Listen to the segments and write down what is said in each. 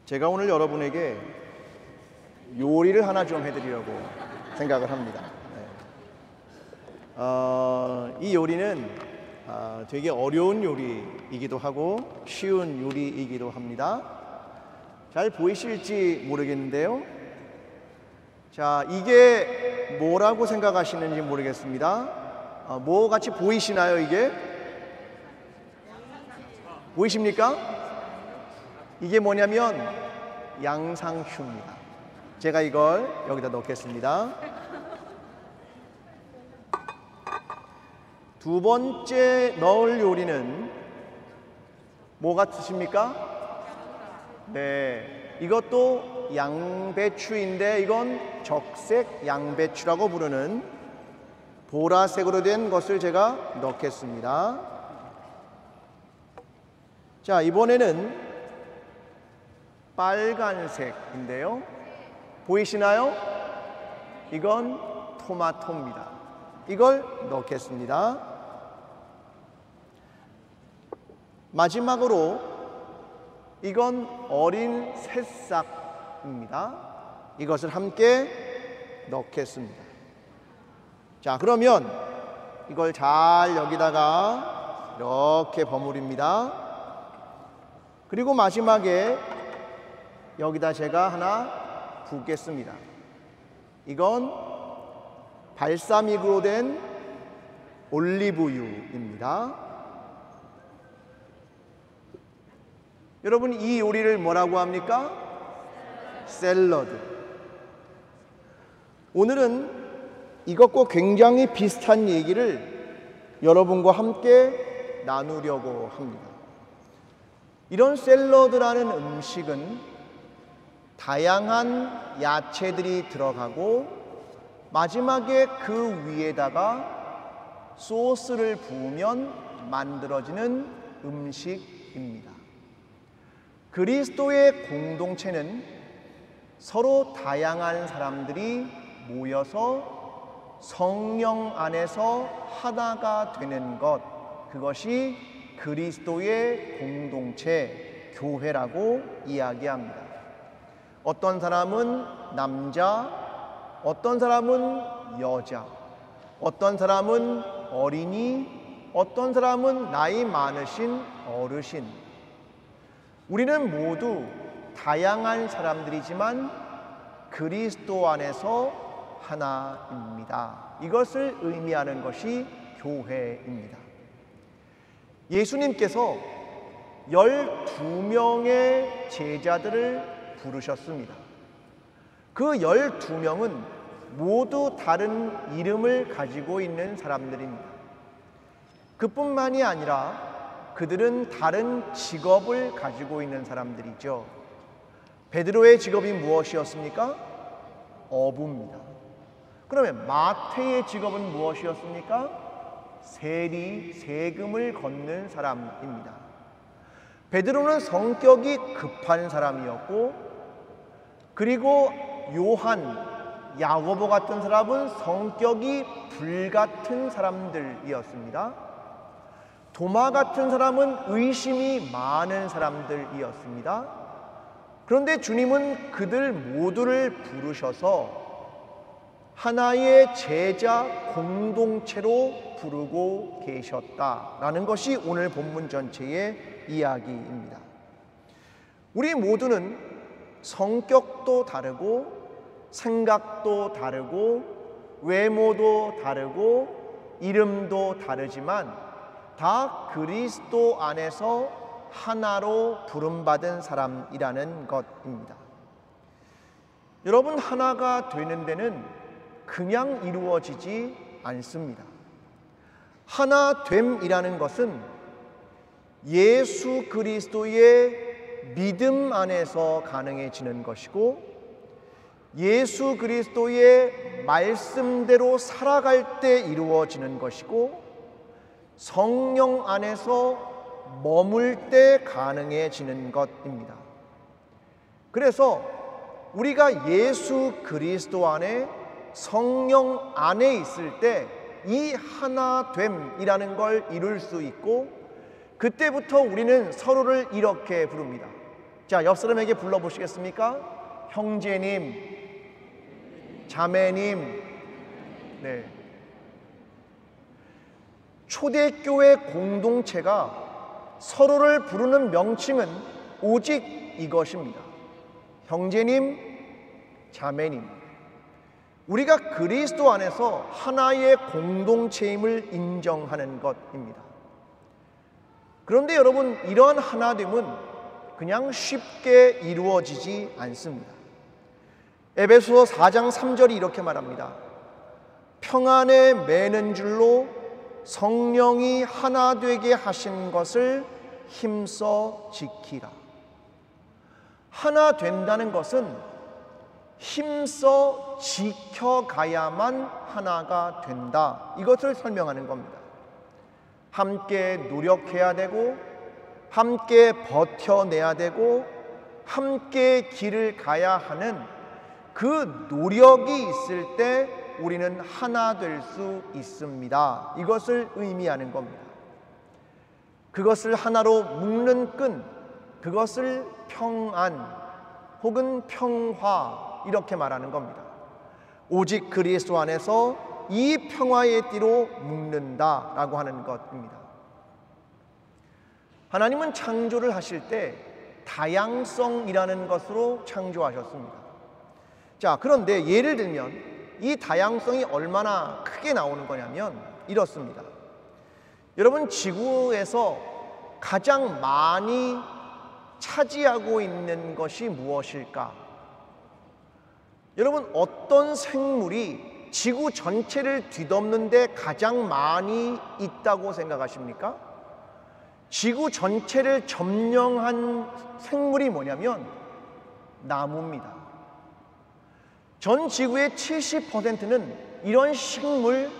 제가 오늘 여러분에게 요리를 하나 좀 해드리려고 생각을 합니다. 이 요리는 되게 어려운 요리이기도 하고 쉬운 요리이기도 합니다. 잘 보이실지 모르겠는데요. 자, 이게 뭐라고 생각하시는지 모르겠습니다. 뭐 같이 보이시나요, 이게? 보이십니까? 이게 뭐냐면 양상추입니다. 제가 이걸 여기다 넣겠습니다. 두 번째 넣을 요리는 뭐 같으십니까? 네, 이것도 양배추인데 이건 적색 양배추라고 부르는 보라색으로 된 것을 제가 넣겠습니다. 자, 이번에는 빨간색인데요. 보이시나요? 이건 토마토입니다. 이걸 넣겠습니다. 마지막으로 이건 어린 새싹입니다. 이것을 함께 넣겠습니다. 자, 그러면 이걸 잘 여기다가 이렇게 버무립니다. 그리고 마지막에 여기다 제가 하나 붓겠습니다. 이건 발사믹으로 된 올리브유입니다. 여러분, 이 요리를 뭐라고 합니까? 샐러드. 오늘은 이것과 굉장히 비슷한 얘기를 여러분과 함께 나누려고 합니다. 이런 샐러드라는 음식은 다양한 야채들이 들어가고 마지막에 그 위에다가 소스를 부으면 만들어지는 음식입니다. 그리스도의 공동체는 서로 다양한 사람들이 모여서 성령 안에서 하나가 되는 것, 그것이 그리스도의 공동체, 교회라고 이야기합니다. 어떤 사람은 남자, 어떤 사람은 여자, 어떤 사람은 어린이, 어떤 사람은 나이 많으신 어르신. 우리는 모두 다양한 사람들이지만 그리스도 안에서 하나입니다. 이것을 의미하는 것이 교회입니다. 예수님께서 12명의 제자들을 부르셨습니다. 그 12명은 모두 다른 이름을 가지고 있는 사람들입니다. 그뿐만이 아니라 그들은 다른 직업을 가지고 있는 사람들이죠. 베드로의 직업이 무엇이었습니까? 어부입니다. 그러면 마태의 직업은 무엇이었습니까? 세금을 걷는 사람입니다. 베드로는 성격이 급한 사람이었고, 그리고 요한, 야고보 같은 사람은 성격이 불같은 사람들이었습니다. 도마 같은 사람은 의심이 많은 사람들이었습니다. 그런데 주님은 그들 모두를 부르셔서 하나의 제자 공동체로 부르고 계셨다라는 것이 오늘 본문 전체의 이야기입니다. 우리 모두는 성격도 다르고 생각도 다르고 외모도 다르고 이름도 다르지만 다 그리스도 안에서 하나로 부름받은 사람이라는 것입니다. 여러분, 하나가 되는 데는 그냥 이루어지지 않습니다. 하나됨이라는 것은 예수 그리스도의 믿음 안에서 가능해지는 것이고, 예수 그리스도의 말씀대로 살아갈 때 이루어지는 것이고, 성령 안에서 머물 때 가능해지는 것입니다. 그래서 우리가 예수 그리스도 안에 성령 안에 있을 때 이 하나됨이라는 걸 이룰 수 있고, 그때부터 우리는 서로를 이렇게 부릅니다. 자, 옆 사람에게 불러보시겠습니까? 형제님, 자매님. 네. 초대교회 공동체가 서로를 부르는 명칭은 오직 이것입니다. 형제님, 자매님. 우리가 그리스도 안에서 하나의 공동체임을 인정하는 것입니다. 그런데 여러분, 이러한 하나됨은 그냥 쉽게 이루어지지 않습니다. 에베소서 4장 3절이 이렇게 말합니다. 평안에 매는 줄로 성령이 하나 되게 하신 것을 힘써 지키라. 하나 된다는 것은 힘써 지켜가야만 하나가 된다. 이것을 설명하는 겁니다. 함께 노력해야 되고, 함께 버텨내야 되고, 함께 길을 가야 하는 그 노력이 있을 때 우리는 하나 될 수 있습니다. 이것을 의미하는 겁니다. 그것을 하나로 묶는 끈, 그것을 평안 혹은 평화 이렇게 말하는 겁니다. 오직 그리스도 안에서 이 평화의 띠로 묶는다라고 하는 것입니다. 하나님은 창조를 하실 때 다양성이라는 것으로 창조하셨습니다. 자, 그런데 예를 들면 이 다양성이 얼마나 크게 나오는 거냐면 이렇습니다. 여러분, 지구에서 가장 많이 차지하고 있는 것이 무엇일까? 여러분, 어떤 생물이 지구 전체를 뒤덮는 데 가장 많이 있다고 생각하십니까? 지구 전체를 점령한 생물이 뭐냐면 나무입니다. 전 지구의 70%는 이런 식물,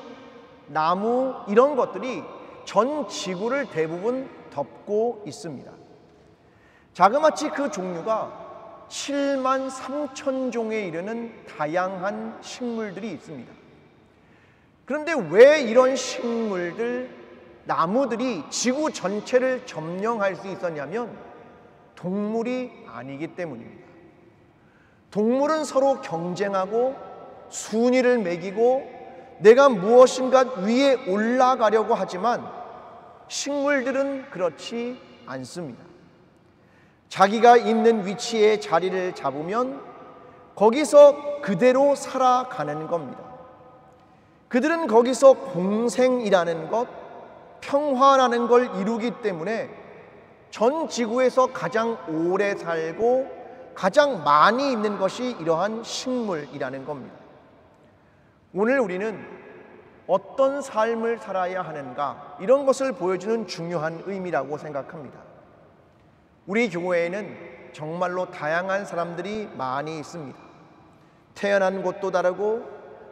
나무 이런 것들이 전 지구를 대부분 덮고 있습니다. 자그마치 그 종류가 7만 3천 종에 이르는 다양한 식물들이 있습니다. 그런데 왜 이런 식물들, 나무들이 지구 전체를 점령할 수 있었냐면 동물이 아니기 때문입니다. 동물은 서로 경쟁하고 순위를 매기고 내가 무엇인가 위에 올라가려고 하지만 식물들은 그렇지 않습니다. 자기가 있는 위치에 자리를 잡으면 거기서 그대로 살아가는 겁니다. 그들은 거기서 공생이라는 것, 평화라는 걸 이루기 때문에 전 지구에서 가장 오래 살고 가장 많이 있는 것이 이러한 식물이라는 겁니다. 오늘 우리는 어떤 삶을 살아야 하는가, 이런 것을 보여주는 중요한 의미라고 생각합니다. 우리 교회에는 정말로 다양한 사람들이 많이 있습니다. 태어난 곳도 다르고,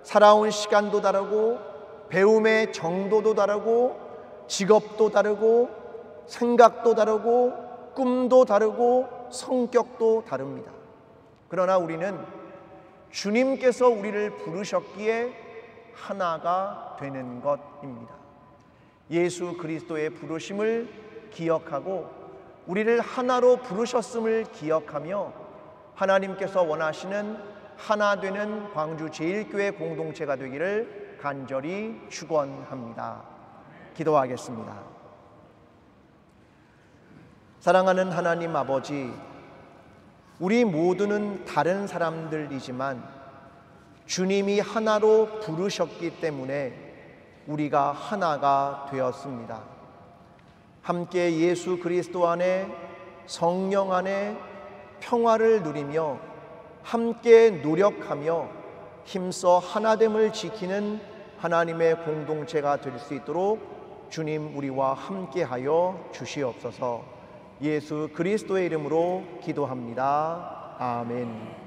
살아온 시간도 다르고, 배움의 정도도 다르고, 직업도 다르고, 생각도 다르고, 꿈도 다르고, 성격도 다릅니다. 그러나 우리는 주님께서 우리를 부르셨기에 하나가 되는 것입니다. 예수 그리스도의 부르심을 기억하고 우리를 하나로 부르셨음을 기억하며 하나님께서 원하시는 하나 되는 광주 제일교회 공동체가 되기를 간절히 축원합니다. 기도하겠습니다. 사랑하는 하나님 아버지, 우리 모두는 다른 사람들이지만 주님이 하나로 부르셨기 때문에 우리가 하나가 되었습니다. 함께 예수 그리스도 안에, 성령 안에 평화를 누리며 함께 노력하며 힘써 하나됨을 지키는 하나님의 공동체가 될 수 있도록 주님 우리와 함께하여 주시옵소서. 예수 그리스도의 이름으로 기도합니다. 아멘.